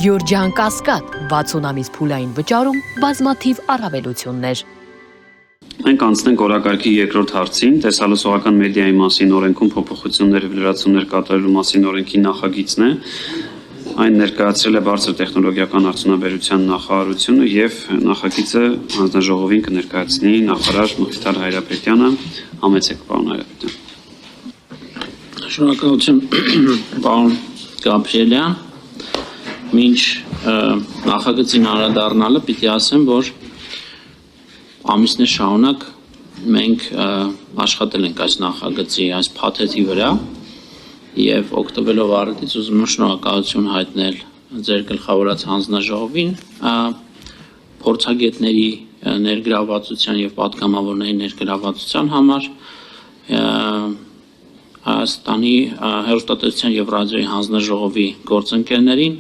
Գյորջյան Կասկադ 60 ամիս փուլային վճարում բազմաթիվ առավելություններ։ Մենք անցնենք օրակարգի երկրորդ հարցին, տեսալսողական մեդիայի մասին օրենքում փոփոխություններ եւ լրացումներ կատարելու մասին օրենքի նախագիծն է։ Այն ներկայացրել է բարձր տեխնոլոգիական արդյունաբերության նախարարությունը եւ նախագիծը հանձնաժողովին կներկայացնի նախարար Մխիթար Հայրապետյանը։ Համեցեք, պարոն Հայրապետյան։ Շնորհակալություն, պարոն Գաբրիելյան։ Մինչ նախագծին անդրադառնալը պիտի ասեմ, որ ամիսներ շարունակ մենք աշխատել ենք այս նախագծի, այս փաթեթի վրա եւ օգտվելով առիթից ուզում եմ շնորհակալություն հայտնել ձեր գլխավորած հանձնաժողովին, փորձագետների ներգրավվածության եւ պատգամավորների ներգրավվածության համար, Հայաստանի հեռուստատեսության եւ ռադիոյի հանձնաժողովի գործընկերներին,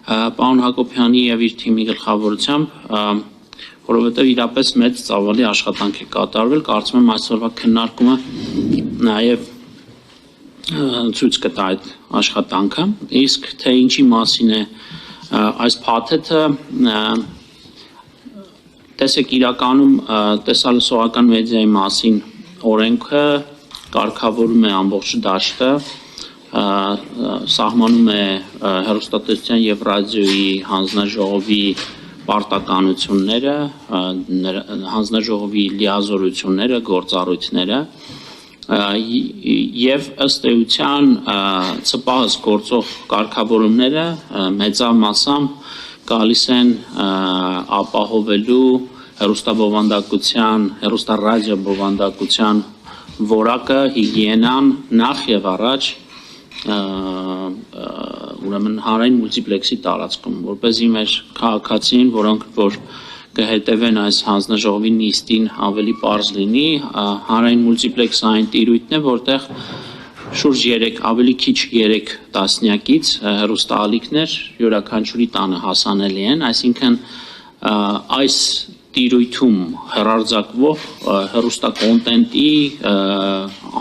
պարոն Հակոբյանի եւ իր թիմի գլխավորությամբ, որովհետեւ իրապես մեծ ծավալի աշխատանք է կատարվել, կարծում եմ այսօրվա քննարկումը նաեւ ցույց կտա այդ աշխատանքը, իսկ թե ինչի մասին է այս փաթեթը, տեսեք իրականում տեսալսողական մեդիայի մասին օրենքը կարգավորում է ամբողջ դաշտը, սահմանում է հեռուստատեսության եւ ռադիոյի հանձնաժողովի պարտականությունները, հանձնաժողովի լիազորությունները, գործառույթները եւ ըստ էության ՑՊԱՀ-ս գործող կարգավորումները մեծամասամբ գալիս են ապահովելու հեռուստաբովանդակության, հեռուստառադիոբովանդակության որակը, հիգիենան նախ եւ առաջ ուրեմն հանրային մուլտիպլեքսի տարածքում, որպեսզի մեր քաղաքացին, որոնք որ կհետևեն այս հանձնաժողովի նիստին ավելի պարզ լինի, հանրային մուլտիպլեքսը այն տիրույթն է, որտեղ շուրջ 3, ավելի քիչ 3 տասնյակից հեռուստաալիքներ յուրաքանչյուրի տանը հասանելի են, այսինքն այս տիրույթում հեռարձակվող հեռուստակոնտենտի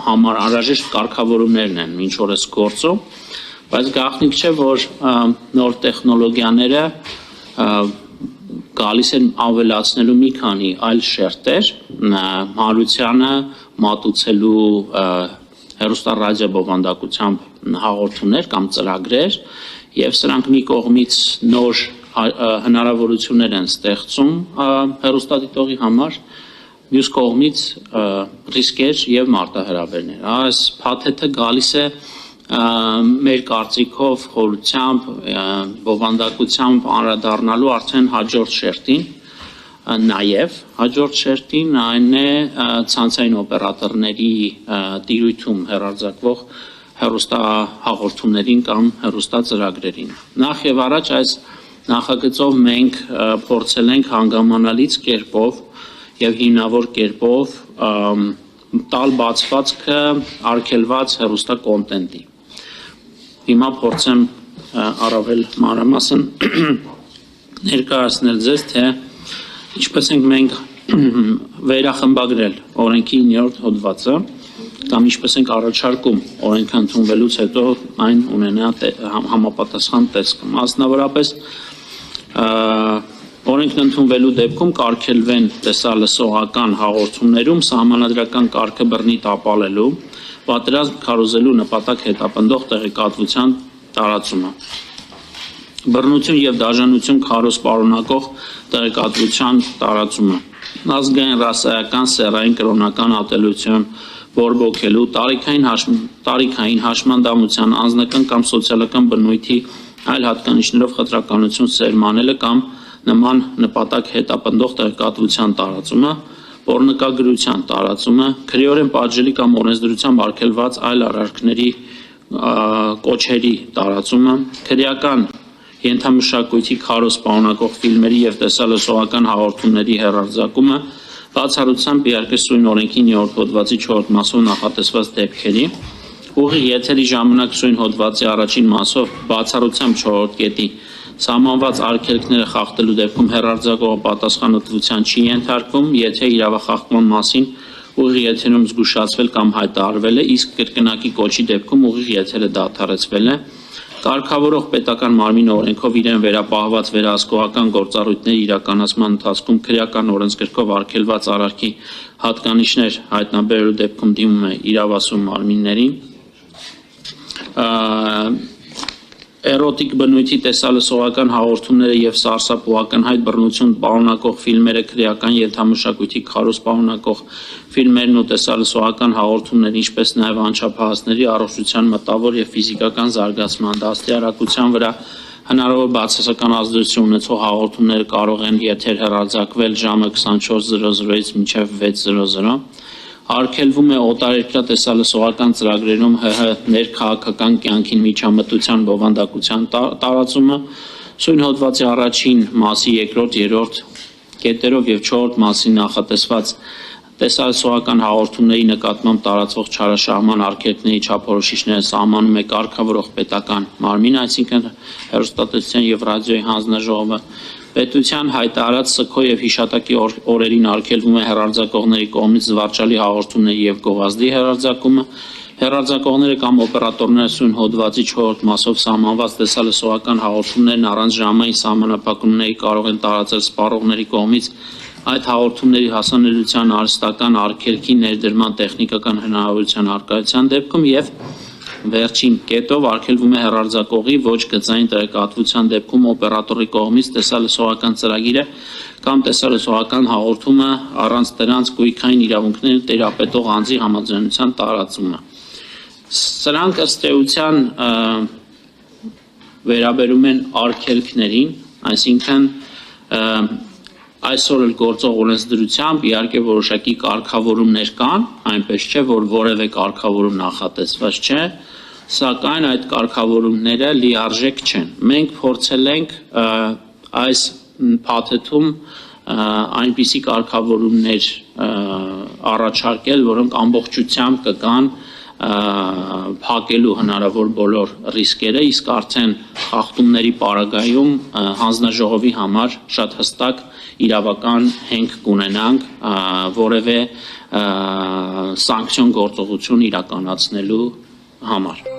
համար անհրաժեշտ կարգավորումներն են մինչ օրս գործում, բայց գաղտնիք չէ, որ նոր տեխնոլոգիաները գալիս են ավելացնելու մի քանի այլ շերտեր, հանրությանը մատուցելու հեռուստառադիոբովանդակությամբ հաղորդումներ կամ ծրագրեր, եւ սրանք մի կողմից նոր հնարավորություններ են ստեղծում հեռուստադիտողի համար, մյուս կողմից ռիսկեր եւ մարտահրավերներ։ Այս փաթեթը գալիս է մեր կարծիքով խորությամբ, բովանդակությամբ անդրադառնալու արդեն հաջորդ շերտին, նաեւ հաջորդ շերտին այն է ցանցային օպերատորների տիրույթում հեռարձակվող հեռուստահաղորդումներին կամ հեռուստածրագրերին։ Նախ եւ առաջ այս նախագծով մենք փորձել ենք հանգամանալից կերպով եւ հիմնավոր կերպով տալ բացվածքը արգելված հեռուստակոնտենտի։ Հիմա փորձեմ առավել մանրամասն ներկայացնել ձեզ, թե ինչպես ենք մենք վերախմբագրել օրենքի 9-րդ հոդվածը կամ ինչպես ենք առաջարկում օրենքը ընդունվելուց հետո այն ունենա համապատասխան տեսք։ Մասնավորապես օրենքն ընդունվելու դեպքում կարգելվեն տեսալսողական հաղորդումներում սահմանադրական կարգը բռնի տապալելու, պատերազմ քարոզելու նպատակ հետապնդող տեղեկատվության տարածումը, բռնություն եւ դաժանություն քարոզ պարունակող տեղեկատվության տարածումը, ազգային, ռասայական, սեռային, կրոնական ատելություն բորբոքելու, տարիքային հաշմանդամության, անձնական կամ սոցիալական բնույթի այլ հատկանիշներով խտրականություն սերմանելը կամ նման նպատակ հետապնդող տեղեկատվության տարածումը, պոռնկագրության տարածումը, քրեորեն պատժելի կամ օրենսդրությամբ արգելված այլ արարքների կոչերի տարածումը, քրեական ենթամշակույթի քարոզ պարունակող ֆիլմերի եւ տեսալսողական հաղորդումների հեռարձակումը, բացառությամբ իհարկե սույն օրենքի 9-րդ հոդվածի 4-րդ մասով նախատեսված դեպքերի, ուղիղ եթերի ժամանակ սույն հոդվածի առաջին մասով բացառությամբ 4-րդ կետի սահմանված արգելքները խախտելու դեպքում հեռարձակողը պատասխանատվության չի ենթարկվում, եթե իրավախախտման մասին ուղիղ եթերում զգուշացվել կամ հայտարարվել է, իսկ կրկնակի կոչի դեպքում ուղիղ եթերը դադարեցվել է, Կարգավորող պետական մարմինը օրենքով իրեն վերապահված վերահսկողական գործառույթների իրականացման ընթացքում քրեական օրենսգրքով արգելված արարքի հատկանիշներ հայտնաբերելու դեպքում դիմում է իրավասու մարմիններին։ Էրոտիկ բնույթի տեսալսողական հաղորդումները եւ սարսափողական հայտ բռնություն պարունակող ֆիլմերը, քրեական ենթամշակույթի քարոզ պարունակող ֆիլմերն ու տեսալսողական հաղորդումները, ինչպես նաեւ անչափահասների առողջության մտավոր եւ ֆիզիկական զարգացման դաստիարակության վրա հնարավոր բացասական ազդեցություն ունեցող հաղորդումները կարող են եթեր հեռարձակվել ժամը 24:00-ից մինչև 6:00։ Արգելվում է օտարերկրյա տեսալսողական ծրագրերում ՀՀ ներքաղաքական կյանքին միջամտության բովանդակության տարածումը, սույն հոդվածի առաջին մասի երկրորդ, երրորդ կետերով եւ չորրորդ մասի նախատեսված տեսալսողական հաղորդումների նկատմամբ տարածվող չարաշահման արգելքների չափորոշիչները սահմանում է կարգավորող պետական մարմինը, այսինքն հեռուստատեսության եւ ռադիոյի հանձնաժողովը։ Պետության հայտարարած սգո եւ հիշատակի օրերին արգելվում է հեռարձակողների կողմից զվարճալի հաղորդումների եւ գովազդի հեռարձակումը, հեռարձակողները կամ օպերատորները սույն հոդվածի 4-րդ մասով սահմանված տեսալսողական հաղորդումներն առանց ժամային սահմանափակումների կարող են տարածել սպառողների կողմից այդ հաղորդումների հասանելիության արհեստական արգելքի ներդրման տեխնիկական հնարավորության առկայության դեպքում եւ վերջին կետով արգելվում է հեռարձակողի ոչ գծային տեղեկատվության դեպքում օպերատորի կողմից տեսալսողական ծրագիրը կամ տեսալսողական հաղորդումը առանց դրանց գույքային իրավունքները տիրապետող անձի համաձայնության տարածումը։ Սրանք ըստ էության վերաբերում են արգելքներին, այսինքն այսօր էլ գործող օրենսդրությամբ իհարկե որոշակի կարգավորումներ կան, այնպես չէ, որ որևէ կարգավորում նախատեսված չէ, սակայն այդ կարգավորումները լիարժեք չեն։ Մենք փորձել ենք այս փաթեթում այնպիսի կարգավորումներ առաջարկել, որոնք ամբողջությամբ կգան փակելու հնարավոր բոլոր ռիսկերը, իսկ արդեն խախտումների պարագայում հանձնաժողովի համար շատ հստակ իրավական հենք կունենանք որևէ սանկցիոն գործողություն իրականացնելու համար։